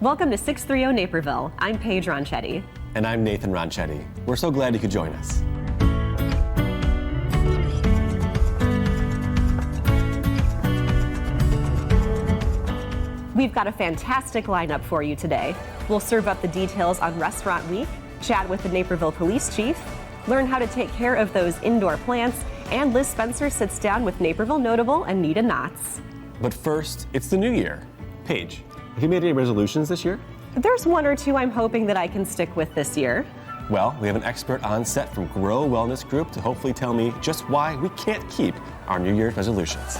Welcome to 630 Naperville. I'm Paige Ronchetti. And I'm Nathan Ronchetti. We're so glad you could join us. We've got a fantastic lineup for you today. We'll serve up the details on Restaurant Week, chat with the Naperville Police Chief, learn how to take care of those indoor plants, and Liz Spencer sits down with Naperville Notable Anita Knotts. But first, it's the new year. Paige, have you made any resolutions this year? There's one or two I'm hoping that I can stick with this year. Well, we have an expert on set from Grow Wellness Group to hopefully tell me just why we can't keep our New Year's resolutions.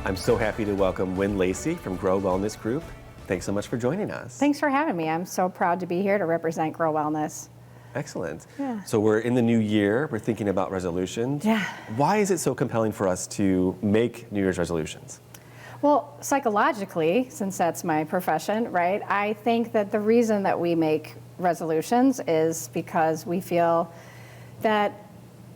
I'm so happy to welcome Wynn Lacey from Grow Wellness Group. Thanks so much for joining us. Thanks for having me. I'm so proud to be here to represent Grow Wellness. Excellent. Yeah. So we're in the new year. We're thinking about resolutions. Yeah. Why is it so compelling for us to make New Year's resolutions? Well, psychologically, since that's my profession, right, I think that the reason that we make resolutions is because we feel that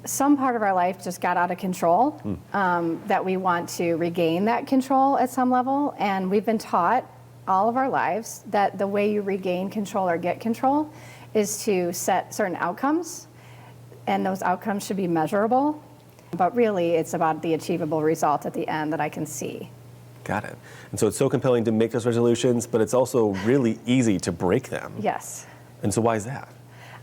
some part of our life just got out of control, that we want to regain that control at some level. And we've been taught all of our lives that the way you regain control or get control is to set certain outcomes, and those outcomes should be measurable. But really, it's about the achievable result at the end that I can see. Got it. And so it's so compelling to make those resolutions, but it's also really easy to break them. Yes. And so why is that?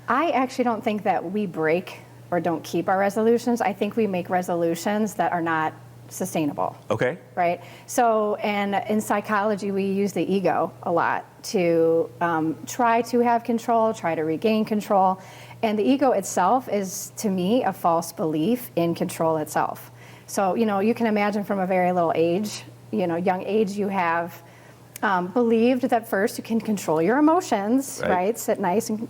I actually don't think that we break or don't keep our resolutions. I think we make resolutions that are not sustainable. Okay. Right? So, and in psychology, we use the ego a lot to try to have control, try to regain control. And the ego itself is, to me, a false belief in control itself. So, you can imagine from a very little age, young age, you have believed that first you can control your emotions, right? Sit nice and,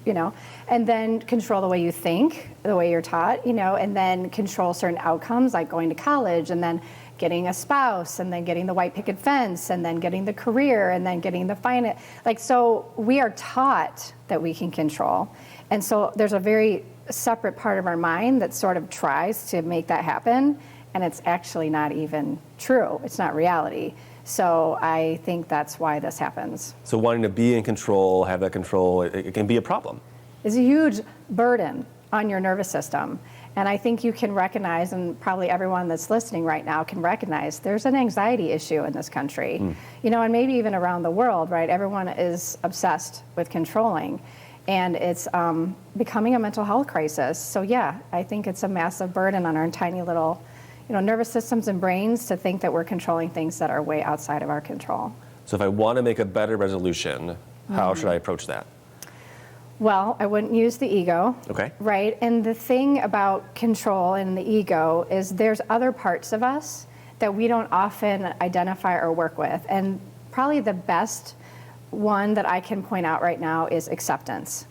and then control the way you think, the way you're taught, and then control certain outcomes like going to college and then getting a spouse and then getting the white picket fence and then getting the career and then getting the finance. So we are taught that we can control. And so there's a very separate part of our mind that sort of tries to make that happen. And it's actually not even true. It's not reality. So I think that's why this happens. So wanting to be in control, have that control, it can be a problem. It's a huge burden on your nervous system. And I think you can recognize, and probably everyone that's listening right now can recognize, there's an anxiety issue in this country. And maybe even around the world, right? Everyone is obsessed with controlling. And it's becoming a mental health crisis. So yeah, I think it's a massive burden on our tiny little nervous systems and brains to think that we're controlling things that are way outside of our control. So if I want to make a better resolution, how should I approach that? Well, I wouldn't use the ego. Okay. Right? And the thing about control and the ego is there's other parts of us that we don't often identify or work with. And probably the best one that I can point out right now is acceptance.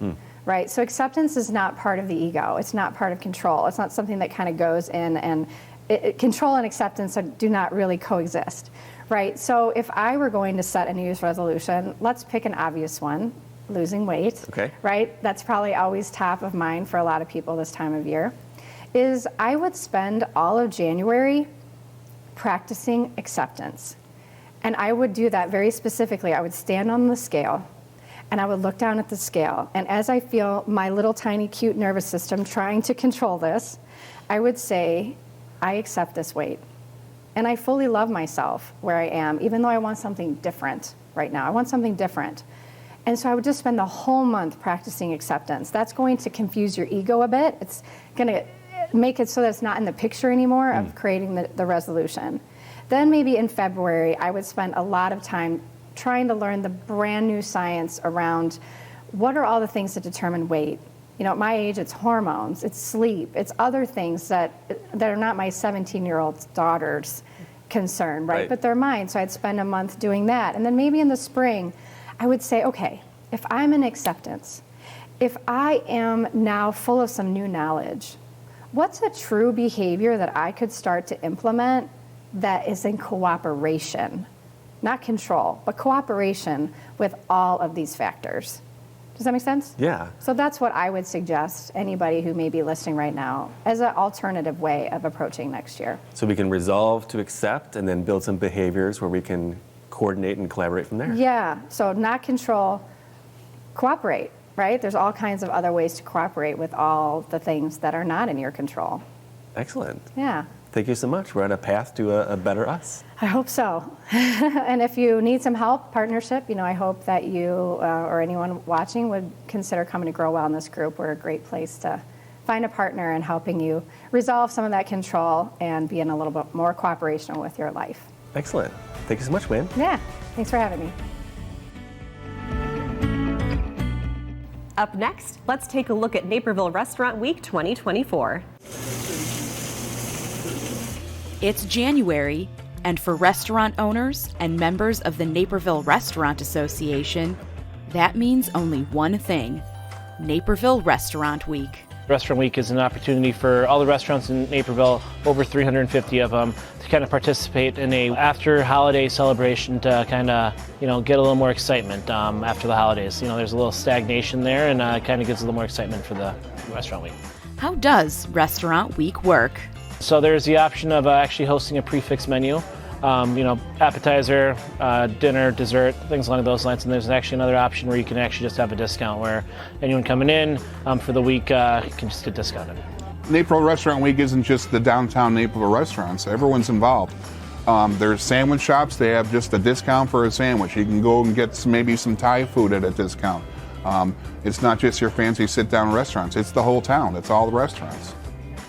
Right? So acceptance is not part of the ego. It's not part of control. It's not something that kind of goes in and control and acceptance do not really coexist, right? So if I were going to set a New Year's resolution, let's pick an obvious one, losing weight, right? That's probably always top of mind for a lot of people this time of year, is I would spend all of January practicing acceptance. And I would do that very specifically. I would stand on the scale and I would look down at the scale. And as I feel my little tiny cute nervous system trying to control this, I would say, I accept this weight. And I fully love myself where I am, even though I want something different right now. I want something different. And so I would just spend the whole month practicing acceptance. That's going to confuse your ego a bit. It's going to make it so that it's not in the picture anymore of creating the resolution. Then maybe in February, I would spend a lot of time trying to learn the brand new science around what are all the things that determine weight. At my age, it's hormones, it's sleep, it's other things that are not my 17-year-old daughter's concern, right? But they're mine, so I'd spend a month doing that. And then maybe in the spring, I would say, okay, if I'm in acceptance, if I am now full of some new knowledge, what's a true behavior that I could start to implement that is in cooperation, not control, but cooperation with all of these factors? Does that make sense? Yeah. So that's what I would suggest anybody who may be listening right now as an alternative way of approaching next year. So we can resolve to accept and then build some behaviors where we can coordinate and collaborate from there. Yeah, so not control, cooperate, right? There's all kinds of other ways to cooperate with all the things that are not in your control. Excellent. Yeah. Thank you so much. We're on a path to a better us. I hope so. And if you need some help, partnership, I hope that you or anyone watching would consider coming to Grow Wellness Group. We're a great place to find a partner in helping you resolve some of that control and be in a little bit more cooperation with your life. Excellent. Thank you so much, Wayne. Yeah, thanks for having me. Up next, let's take a look at Naperville Restaurant Week 2024. It's January, and for restaurant owners and members of the Naperville Restaurant Association, that means only one thing: Naperville Restaurant Week. Restaurant Week is an opportunity for all the restaurants in Naperville, over 350 of them, to kind of participate in a after holiday celebration to kind of, get a little more excitement after the holidays. There's a little stagnation there, and it kind of gives a little more excitement for the Restaurant Week. How does Restaurant Week work? So there's the option of actually hosting a prefix menu, appetizer, dinner, dessert, things along those lines. And there's actually another option where you can actually just have a discount where anyone coming in for the week can just get discounted. Naperville Restaurant Week isn't just the downtown Naperville restaurants. Everyone's involved. There's sandwich shops. They have just a discount for a sandwich. You can go and get maybe some Thai food at a discount. It's not just your fancy sit-down restaurants. It's the whole town. It's all the restaurants.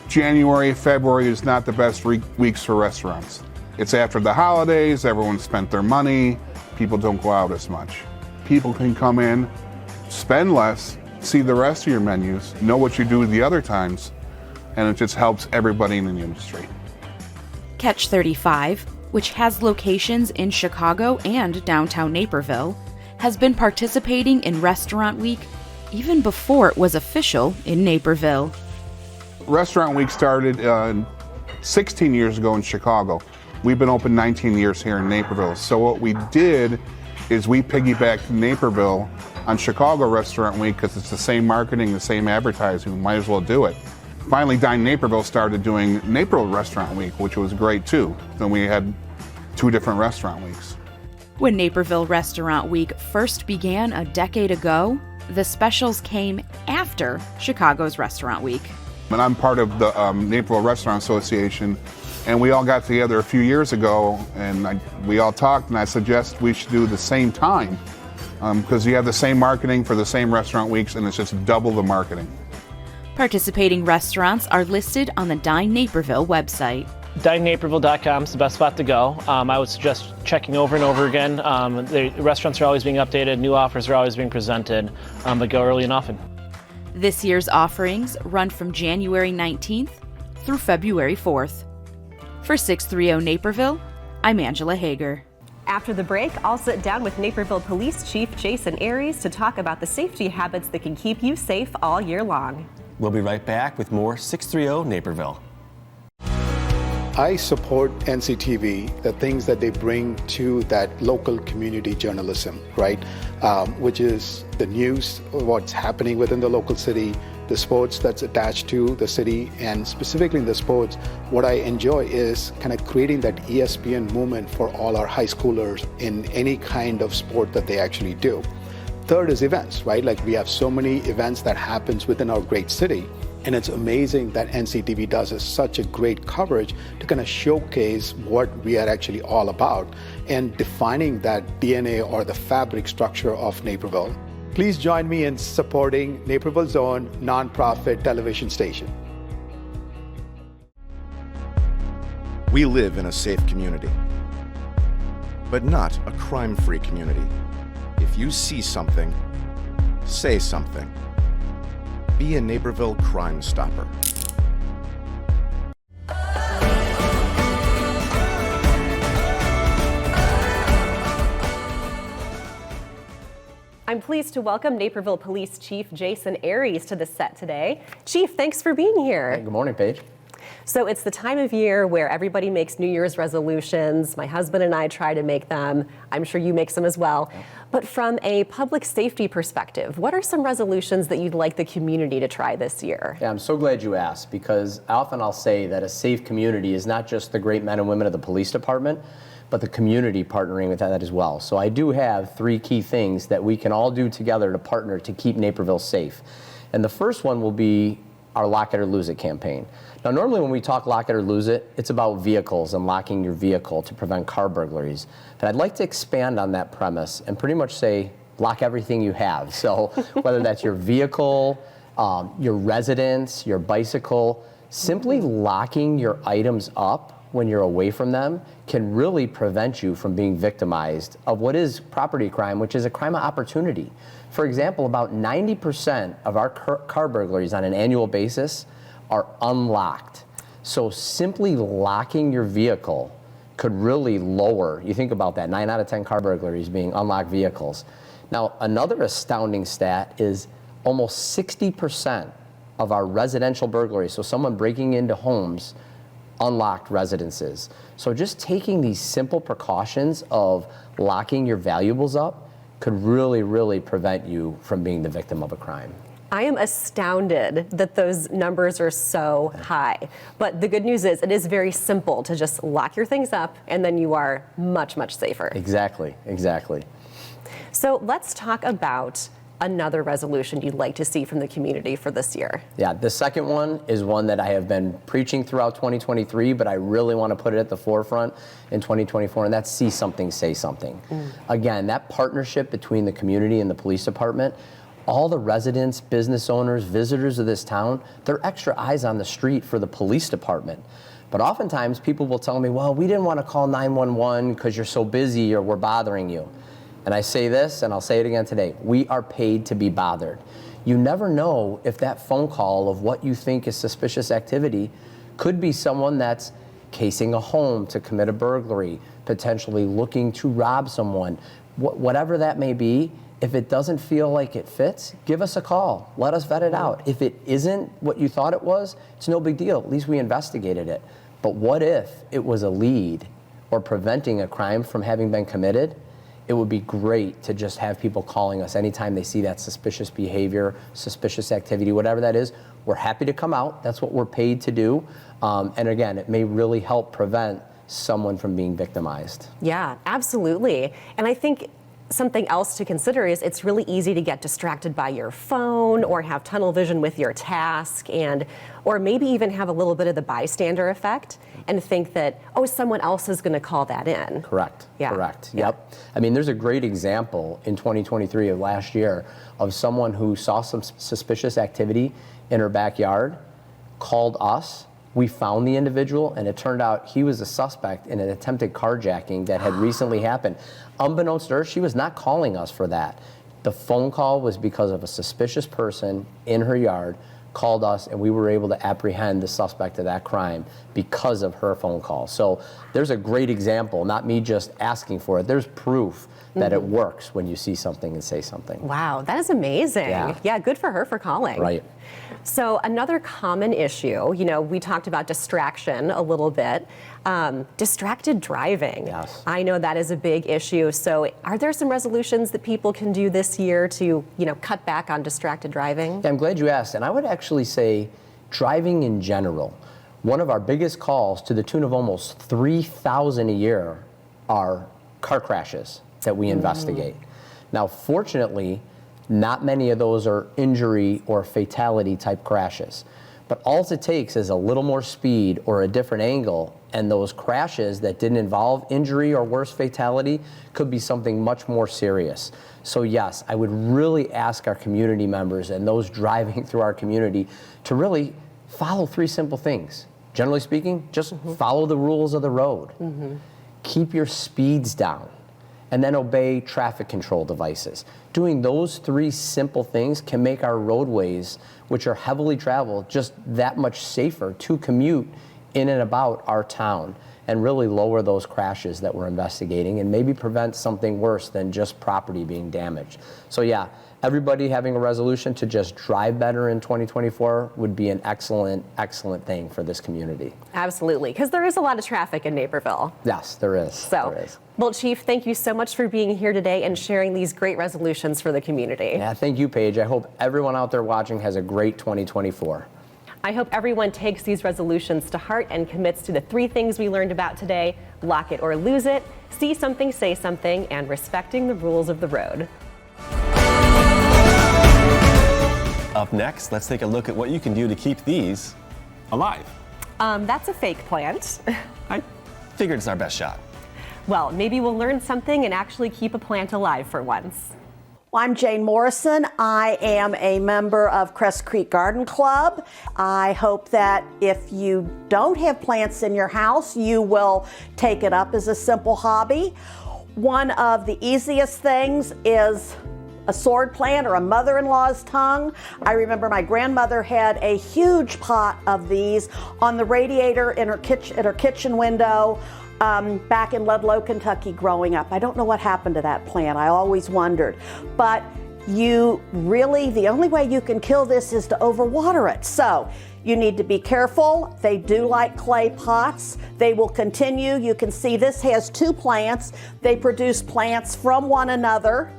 January, February is not the best weeks for restaurants. It's after the holidays, everyone spent their money, people don't go out as much. People can come in, spend less, see the rest of your menus, know what you do the other times, and it just helps everybody in the industry. Catch 35, which has locations in Chicago and downtown Naperville, has been participating in Restaurant Week even before it was official in Naperville. Restaurant Week started 16 years ago in Chicago. We've been open 19 years here in Naperville. So what we did is we piggybacked Naperville on Chicago Restaurant Week because it's the same marketing, the same advertising. We might as well do it. Finally, Dine Naperville started doing Naperville Restaurant Week, which was great too. Then we had 2 different restaurant weeks. When Naperville Restaurant Week first began a decade ago, the specials came after Chicago's Restaurant Week. And I'm part of the Naperville Restaurant Association, and we all got together a few years ago, and we all talked, and I suggest we should do the same time, because you have the same marketing for the same restaurant weeks, and it's just double the marketing. Participating restaurants are listed on the Dine Naperville website. DineNaperville.com is the best spot to go. I would suggest checking over and over again. The restaurants are always being updated, new offers are always being presented, but go early and often. This year's offerings run from January 19th through February 4th. For 630 Naperville, I'm Angela Hager. After the break, I'll sit down with Naperville Police Chief Jason Arres to talk about the safety habits that can keep you safe all year long. We'll be right back with more 630 Naperville. I support NCTV, the things that they bring to that local community journalism, right? Which is the news, what's happening within the local city, the sports that's attached to the city, and specifically in the sports, what I enjoy is kind of creating that ESPN movement for all our high schoolers in any kind of sport that they actually do. Third is events, right? Like we have so many events that happens within our great city. And it's amazing that NCTV does such a great coverage to kind of showcase what we are actually all about and defining that DNA or the fabric structure of Naperville. Please join me in supporting Naperville's own nonprofit television station. We live in a safe community, but not a crime-free community. If you see something, say something. Be a Naperville Crime Stopper. I'm pleased to welcome Naperville Police Chief Jason Arres to the set today. Chief, thanks for being here. Hey, good morning, Paige. So it's the time of year where everybody makes New Year's resolutions. My husband and I try to make them. I'm sure you make some as well. Yeah. But from a public safety perspective, what are some resolutions that you'd like the community to try this year? Yeah, I'm so glad you asked, because often I'll say that a safe community is not just the great men and women of the police department, but the community partnering with that as well. So I do have 3 key things that we can all do together to partner to keep Naperville safe. And the first one will be our Lock It or Lose It campaign. Now, normally when we talk lock it or lose it, it's about vehicles and locking your vehicle to prevent car burglaries. But I'd like to expand on that premise and pretty much say, lock everything you have. So whether that's your vehicle, your residence, your bicycle, simply locking your items up when you're away from them can really prevent you from being victimized of what is property crime, which is a crime of opportunity. For example, about 90% of our car burglaries on an annual basis are unlocked. So simply locking your vehicle could really lower, you think about that, 9 out of 10 car burglaries being unlocked vehicles. Now, another astounding stat is almost 60% of our residential burglaries, so someone breaking into homes, unlocked residences. So just taking these simple precautions of locking your valuables up could really, really prevent you from being the victim of a crime. I am astounded that those numbers are so high. But the good news is it is very simple to just lock your things up and then you are much, much safer. Exactly, exactly. So let's talk about another resolution you'd like to see from the community for this year. Yeah, the second one is one that I have been preaching throughout 2023, but I really want to put it at the forefront in 2024, and that's see something, say something. Again, that partnership between the community and the police department, all the residents, business owners, visitors of this town, they're extra eyes on the street for the police department. But oftentimes people will tell me, well, we didn't want to call 911 because you're so busy or we're bothering you. And I say this, and I'll say it again today, we are paid to be bothered. You never know if that phone call of what you think is suspicious activity could be someone that's casing a home to commit a burglary, potentially looking to rob someone. Whatever that may be, if it doesn't feel like it fits, give us a call. Let us vet it out. If it isn't what you thought it was, it's no big deal. At least we investigated it. But what if it was a lead or preventing a crime from having been committed? It would be great to just have people calling us anytime they see that suspicious behavior, suspicious activity, whatever that is. We're happy to come out. That's what we're paid to do. And again, it may really help prevent someone from being victimized. Yeah, absolutely. And I think something else to consider is it's really easy to get distracted by your phone or have tunnel vision with your task or maybe even have a little bit of the bystander effect and think that, oh, someone else is going to call that in. Correct. Yeah. Correct. Yep. I mean, there's a great example in 2023 of last year of someone who saw some suspicious activity in her backyard, called us. We found the individual, and it turned out he was a suspect in an attempted carjacking that had recently happened. Unbeknownst to her, she was not calling us for that. The phone call was because of a suspicious person in her yard called us, and we were able to apprehend the suspect of that crime because of her phone call. So there's a great example, not me just asking for it. There's proof that it works when you see something and say something. Wow, that is amazing. Yeah, good for her for calling. Right. So another common issue, we talked about distraction a little bit, distracted driving. Yes. I know that is a big issue. So are there some resolutions that people can do this year to, cut back on distracted driving? Yeah, I'm glad you asked. And I would actually say driving in general, one of our biggest calls to the tune of almost 3,000 a year are car crashes that we investigate. Now, fortunately, not many of those are injury or fatality type crashes. But all it takes is a little more speed or a different angle, and those crashes that didn't involve injury or worse fatality could be something much more serious. So yes, I would really ask our community members and those driving through our community to really follow 3 simple things. Generally speaking, just follow the rules of the road. Keep your speeds down, and then obey traffic control devices. Doing those 3 simple things can make our roadways, which are heavily traveled, just that much safer to commute in and about our town, and really lower those crashes that we're investigating and maybe prevent something worse than just property being damaged. So yeah, everybody having a resolution to just drive better in 2024 would be an excellent, excellent thing for this community. Absolutely, because there is a lot of traffic in Naperville. Yes, there is. So, there is. Well, Chief, thank you so much for being here today and sharing these great resolutions for the community. Yeah, thank you, Paige. I hope everyone out there watching has a great 2024. I hope everyone takes these resolutions to heart and commits to the 3 things we learned about today: lock it or lose it, see something, say something, and respecting the rules of the road. Up next, let's take a look at what you can do to keep these alive. That's a fake plant. I figured it's our best shot. Well, maybe we'll learn something and actually keep a plant alive for once. I'm Jane Morrison. I am a member of Crest Creek Garden Club. I hope that if you don't have plants in your house, you will take it up as a simple hobby. One of the easiest things is a sword plant or a mother-in-law's tongue. I remember my grandmother had a huge pot of these on the radiator in her kitchen, at her kitchen window. Back in Ludlow, Kentucky growing up. I don't know what happened to that plant. I always wondered. But the only way you can kill this is to overwater it. So you need to be careful. They do like clay pots. They will continue. You can see this has 2 plants. They produce plants from one another.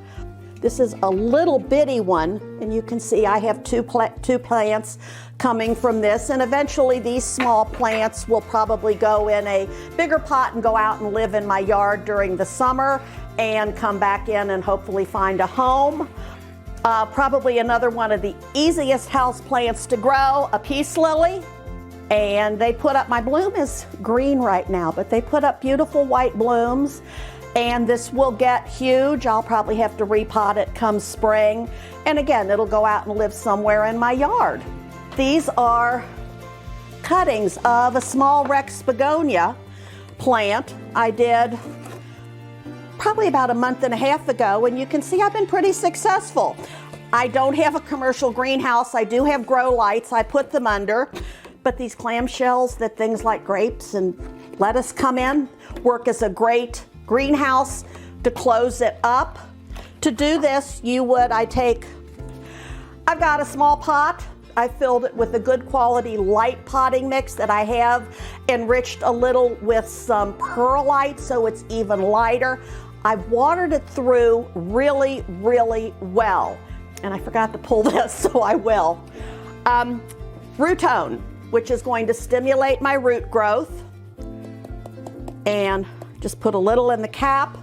This is a little bitty one, and you can see I have two plants coming from this, and eventually these small plants will probably go in a bigger pot and go out and live in my yard during the summer and come back in and hopefully find a home. Probably another one of the easiest house plants to grow, a peace lily. And they put up, my bloom is green right now, but they put up beautiful white blooms. And this will get huge. I'll probably have to repot it come spring. And again, it'll go out and live somewhere in my yard. These are cuttings of a small Rex begonia plant I did probably about a month and a half ago, and you can see I've been pretty successful. I don't have a commercial greenhouse. I do have grow lights. I put them under, but these clamshells that things like grapes and lettuce come in work as a great greenhouse to close it up. To do this, I've got a small pot. I filled it with a good quality light potting mix that I have enriched a little with some perlite so it's even lighter. I've watered it through really, really well. And I forgot to pull this, so I will. Rootone, which is going to stimulate my root growth. And just put a little in the cap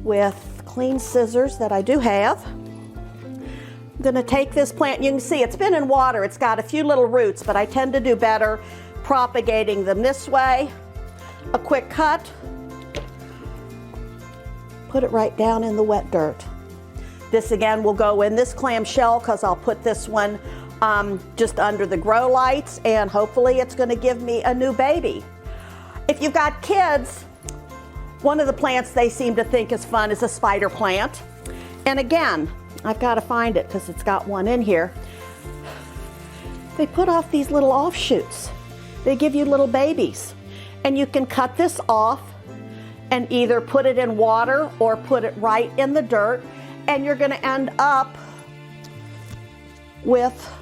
with clean scissors that I do have. I'm gonna take this plant, you can see it's been in water, it's got a few little roots, but I tend to do better propagating them this way. A quick cut, put it right down in the wet dirt. This again will go in this clamshell because I'll put this one just under the grow lights, and hopefully it's gonna give me a new baby. If you've got kids, one of the plants they seem to think is fun is a spider plant. And again, I've got to find it because it's got one in here. They put off these little offshoots. They give you little babies. And you can cut this off and either put it in water or put it right in the dirt, and you're going to end up with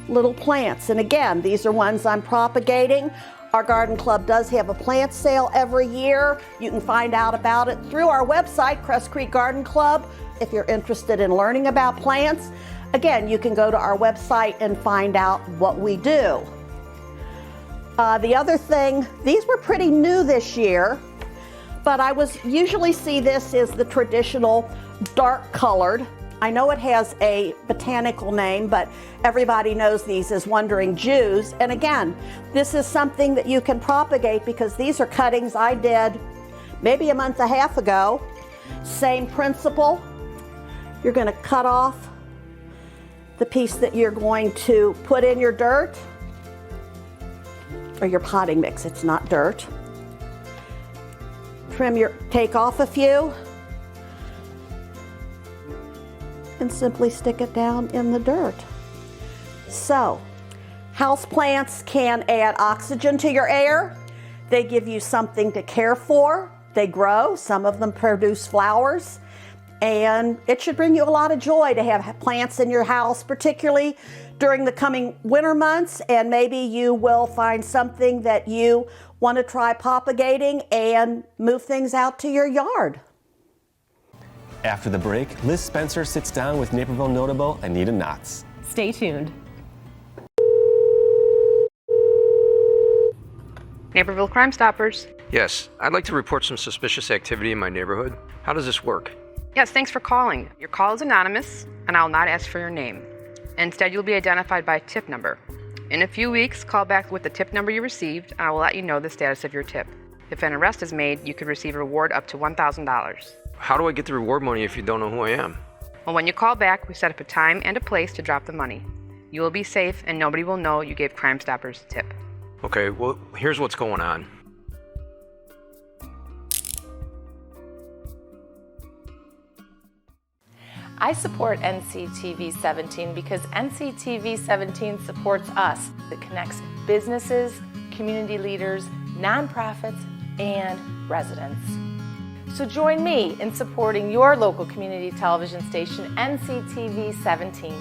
little plants. And again, these are ones I'm propagating. Our garden club does have a plant sale every year. You can find out about it through our website, Crest Creek Garden Club. If you're interested in learning about plants, again, you can go to our website and find out what we do. The other thing, these were pretty new this year, but I usually see this as the traditional dark colored. I know it has a botanical name, but everybody knows these as wandering Jews. And again, this is something that you can propagate because these are cuttings I did maybe a month and a half ago. Same principle. You're going to cut off the piece that you're going to put in your dirt or your potting mix. It's not dirt. Take off a few and simply stick it down in the dirt. So, houseplants can add oxygen to your air. They give you something to care for. They grow. Some of them produce flowers. And it should bring you a lot of joy to have plants in your house, particularly during the coming winter months. And maybe you will find something that you want to try propagating and move things out to your yard. After the break, Liz Spencer sits down with Naperville Notable Anita Knotts. Stay tuned. Naperville Crime Stoppers. Yes, I'd like to report some suspicious activity in my neighborhood. How does this work? Yes, thanks for calling. Your call is anonymous, and I will not ask for your name. Instead, you'll be identified by tip number. In a few weeks, call back with the tip number you received, and I will let you know the status of your tip. If an arrest is made, you could receive a reward up to $1,000. How do I get the reward money if you don't know who I am? Well, when you call back, we set up a time and a place to drop the money. You will be safe, and nobody will know you gave Crime Stoppers a tip. Okay, well, here's what's going on. I support NCTV 17 because NCTV 17 supports us. It connects businesses, community leaders, nonprofits, and residents. So join me in supporting your local community television station, NCTV 17.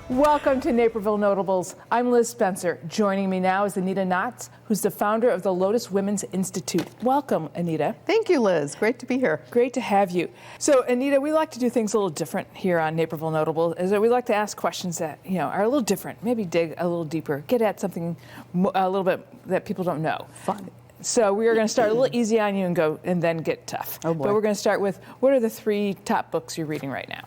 Welcome to Naperville Notables. I'm Liz Spencer. Joining me now is Anita Knotts, who's the founder of the Lotus Women's Institute. Welcome, Anita. Thank you, Liz. Great to be here. Great to have you. So, Anita, we like to do things a little different here on Naperville Notable. Is that we like to ask questions that are a little different, maybe dig a little deeper, get at something a little bit that people don't know. Fun. So we are going to start a little easy on you and then get tough. Oh boy. But we're going to start with, what are the 3 top books you're reading right now?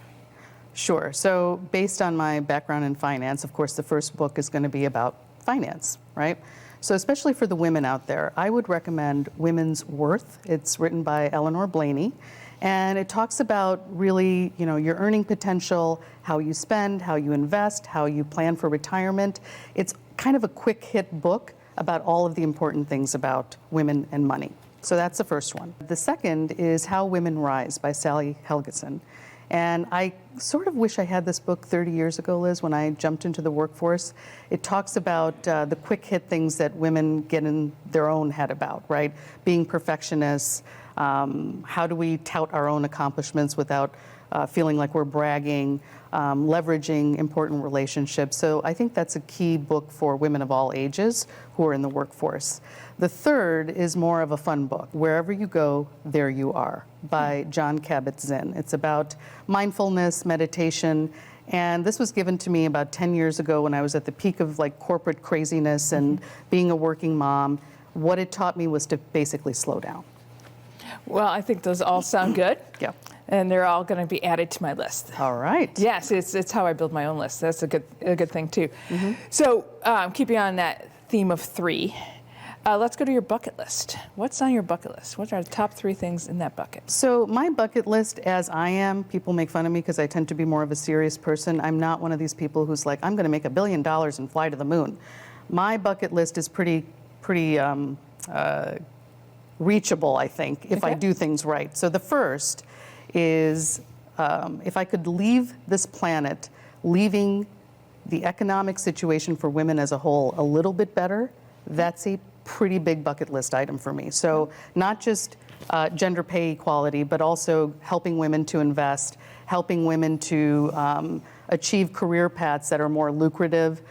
Sure. So based on my background in finance, of course, the first book is going to be about finance, right? So especially for the women out there, I would recommend Women's Worth. It's written by Eleanor Blaney, and it talks about really, your earning potential, how you spend, how you invest, how you plan for retirement. It's kind of a quick hit book about all of the important things about women and money. So that's the first one. The second is How Women Rise by Sally Helgeson. And I sort of wish I had this book 30 years ago, Liz, when I jumped into the workforce. It talks about the quick hit things that women get in their own head about, right? Being perfectionists, how do we tout our own accomplishments without feeling like we're bragging, leveraging important relationships. So I think that's a key book for women of all ages who are in the workforce. The third is more of a fun book, Wherever You Go, There You Are, by Jon Kabat-Zinn. It's about mindfulness, meditation, and this was given to me about 10 years ago when I was at the peak of corporate craziness and being a working mom. What it taught me was to basically slow down. Well, I think those all sound good. Yeah. And they're all going to be added to my list. All right. Yes, it's how I build my own list. That's a good thing too. Mm-hmm. So keeping on that theme of 3, let's go to your bucket list. What's on your bucket list? What are the top 3 things in that bucket? So my bucket list, as I am, people make fun of me because I tend to be more of a serious person. I'm not one of these people who's like, I'm going to make $1 billion and fly to the moon. My bucket list is pretty reachable, I think, if I do things right. So the first is if I could leave this planet, leaving the economic situation for women as a whole a little bit better, that's a pretty big bucket list item for me. So not just gender pay equality, but also helping women to invest, helping women to achieve career paths that are more lucrative.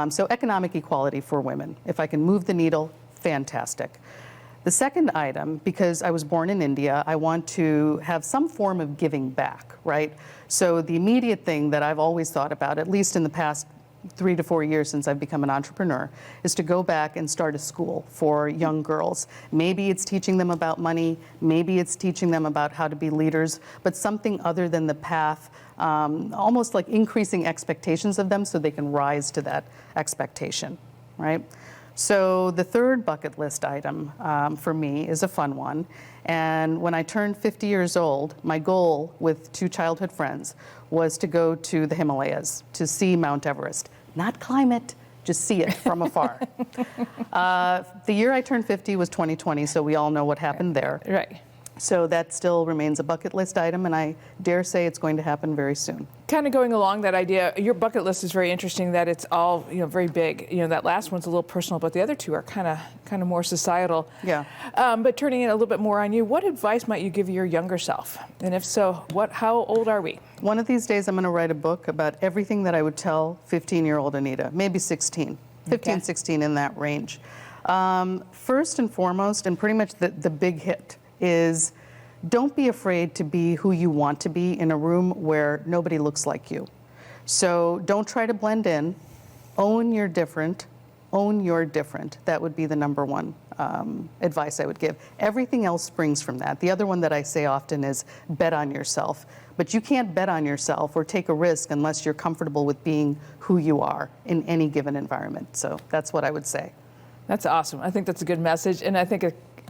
So economic equality for women. If I can move the needle, fantastic. The second item, because I was born in India, I want to have some form of giving back, right? So the immediate thing that I've always thought about, at least in the past 3 to 4 years since I've become an entrepreneur, is to go back and start a school for young girls. Maybe it's teaching them about money, maybe it's teaching them about how to be leaders, but something other than the path, almost like increasing expectations of them so they can rise to that expectation, right? So the third bucket list item for me is a fun one. And when I turned 50 years old, my goal with 2 childhood friends was to go to the Himalayas, to see Mount Everest. Not climb it, just see it from afar. The year I turned 50 was 2020, so we all know what happened there. Right. So that still remains a bucket list item, and I dare say it's going to happen very soon. Kind of going along that idea, your bucket list is very interesting that it's all very big. That last one's a little personal, but the other 2 are kind of more societal. Yeah. But turning it a little bit more on you, what advice might you give your younger self? And if so, how old are we? One of these days I'm going to write a book about everything that I would tell 15-year-old Anita, maybe 16, 15, 16 in that range. First and foremost, and pretty much the big hit, is don't be afraid to be who you want to be in a room where nobody looks like you. So don't try to blend in. Own your different. Own your different. That would be the number one advice I would give. Everything else springs from that. The other one that I say often is bet on yourself. But you can't bet on yourself or take a risk unless you're comfortable with being who you are in any given environment. So that's what I would say. That's awesome. I think that's a good message, and I think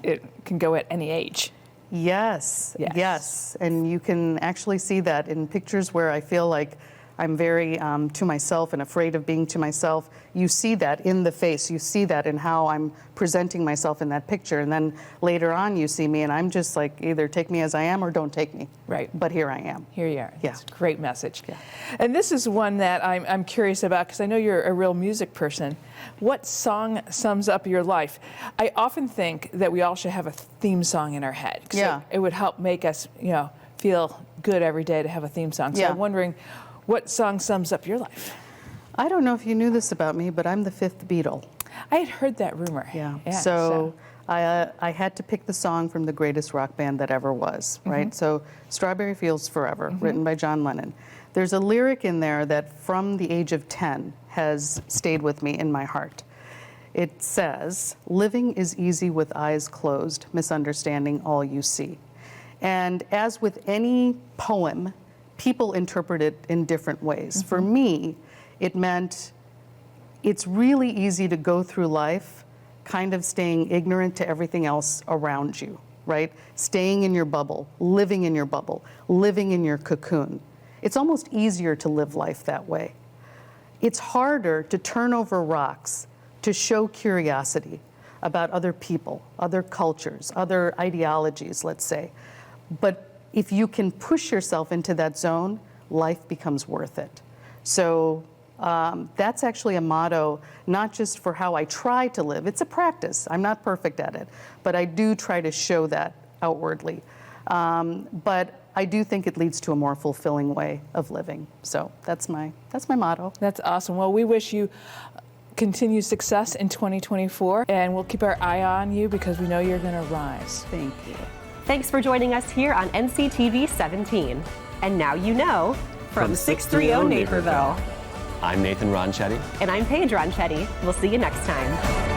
it can go at any age. Yes, yes. And you can actually see that in pictures where I feel like I'm very to myself and afraid of being to myself. You see that in the face. You see that in how I'm presenting myself in that picture. And then later on you see me and I'm just like, either take me as I am or don't take me. Right. But here I am. Here you are. Yeah. That's a great message. Yeah. And this is one that I'm curious about because I know you're a real music person. What song sums up your life? I often think that we all should have a theme song in our head. Yeah. It would help make us, feel good every day to have a theme song. So Yeah. I'm wondering, what song sums up your life? I don't know if you knew this about me, but I'm the fifth Beatle. I had heard that rumor. Yeah. So I had to pick the song from the greatest rock band that ever was, right? So Strawberry Fields Forever, written by John Lennon. There's a lyric in there that from the age of 10 has stayed with me in my heart. It says, "Living is easy with eyes closed, misunderstanding all you see." And as with any poem, people interpret it in different ways. For me, it meant it's really easy to go through life kind of staying ignorant to everything else around you, right? Staying in your bubble, living in your bubble, living in your cocoon. It's almost easier to live life that way. It's harder to turn over rocks, to show curiosity about other people, other cultures, other ideologies, let's say. But if you can push yourself into that zone, life becomes worth it. So that's actually a motto, not just for how I try to live. It's a practice. I'm not perfect at it, but I do try to show that outwardly. But I do think it leads to a more fulfilling way of living. So that's my motto. That's awesome. Well, we wish you continued success in 2024, and we'll keep our eye on you because we know you're going to rise. Thank you. Thanks for joining us here on NCTV 17. And now you know, from 630 Naperville. I'm Nathan Ronchetti. And I'm Paige Ronchetti. We'll see you next time.